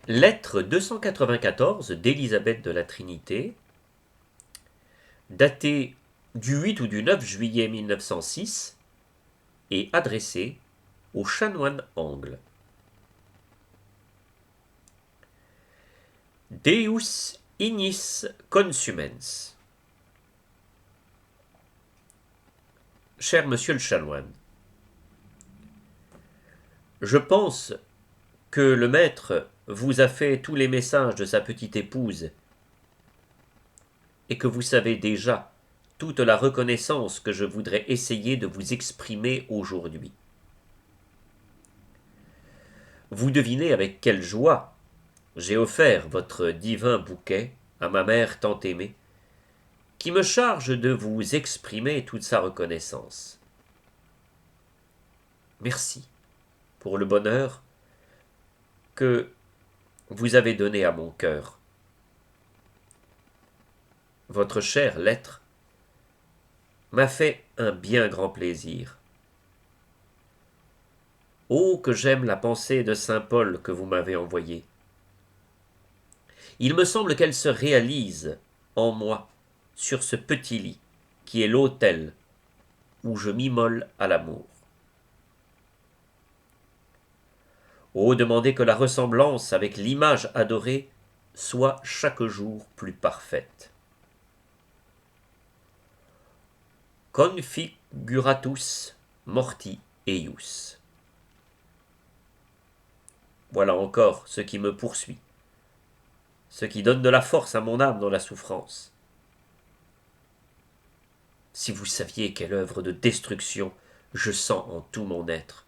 Lettre 294 d'Élisabeth de la Trinité, datée du 8 ou du 9 juillet 1906 et adressée au chanoine Angle. Deus ignis consumens. Cher monsieur le chanoine, je pense que le maître vous a fait tous les messages de sa petite épouse et que vous savez déjà toute la reconnaissance que je voudrais essayer de vous exprimer aujourd'hui. Vous devinez avec quelle joie j'ai offert votre divin bouquet à ma mère tant aimée, qui me charge de vous exprimer toute sa reconnaissance. Merci pour le bonheur que vous avez donné à mon cœur. Votre chère lettre m'a fait un bien grand plaisir. Oh, que j'aime la pensée de saint Paul que vous m'avez envoyée. Il me semble qu'elle se réalise en moi sur ce petit lit qui est l'autel où je m'immole à l'amour. Oh, demandez que la ressemblance avec l'image adorée soit chaque jour plus parfaite. Configuratus morti eius. Voilà encore ce qui me poursuit, ce qui donne de la force à mon âme dans la souffrance. Si vous saviez quelle œuvre de destruction je sens en tout mon être.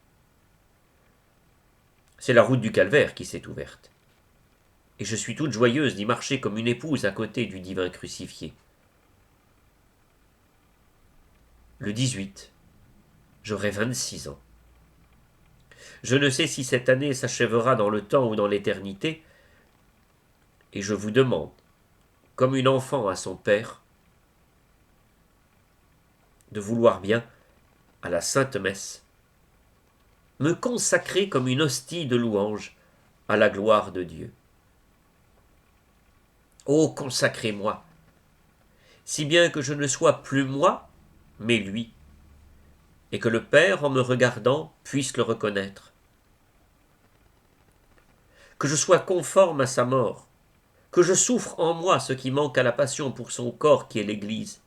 C'est la route du calvaire qui s'est ouverte, et je suis toute joyeuse d'y marcher comme une épouse à côté du divin crucifié. Le 18, j'aurai 26 ans. Je ne sais si cette année s'achèvera dans le temps ou dans l'éternité, et je vous demande, comme une enfant à son père, de vouloir bien, à la Sainte Messe, me consacrer comme une hostie de louange à la gloire de Dieu. Oh, consacrez-moi, si bien que je ne sois plus moi, mais lui, et que le Père, en me regardant, puisse le reconnaître. Que je sois conforme à sa mort, que je souffre en moi ce qui manque à la passion pour son corps qui est l'Église.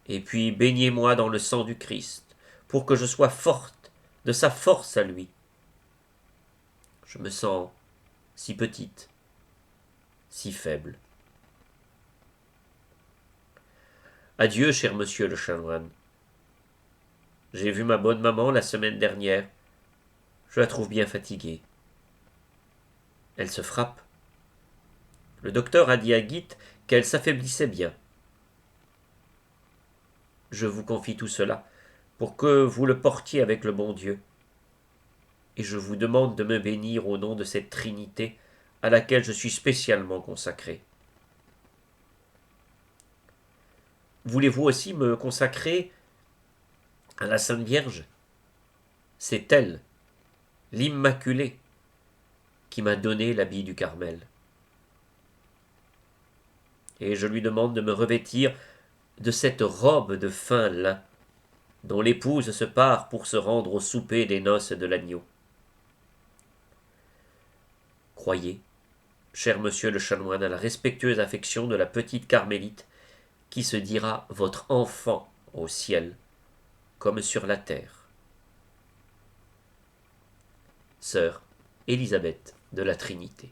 Et puis baignez-moi dans le sang du Christ, pour que je sois forte de sa force à lui. Je me sens si petite, si faible. Adieu, cher monsieur le chanoine. J'ai vu ma bonne maman la semaine dernière. Je la trouve bien fatiguée. Elle se frappe. Le docteur a dit à Guy qu'elle s'affaiblissait bien. Je vous confie tout cela pour que vous le portiez avec le bon Dieu. Et je vous demande de me bénir au nom de cette Trinité à laquelle je suis spécialement consacré. Voulez-vous aussi me consacrer à la Sainte Vierge? C'est elle, l'Immaculée, qui m'a donné l'habit du Carmel. Et je lui demande de me revêtir de cette robe de fin lin dont l'épouse se part pour se rendre au souper des noces de l'agneau. Croyez, cher monsieur le chanoine, à la respectueuse affection de la petite carmélite qui se dira votre enfant au ciel comme sur la terre. Sœur Élisabeth de la Trinité.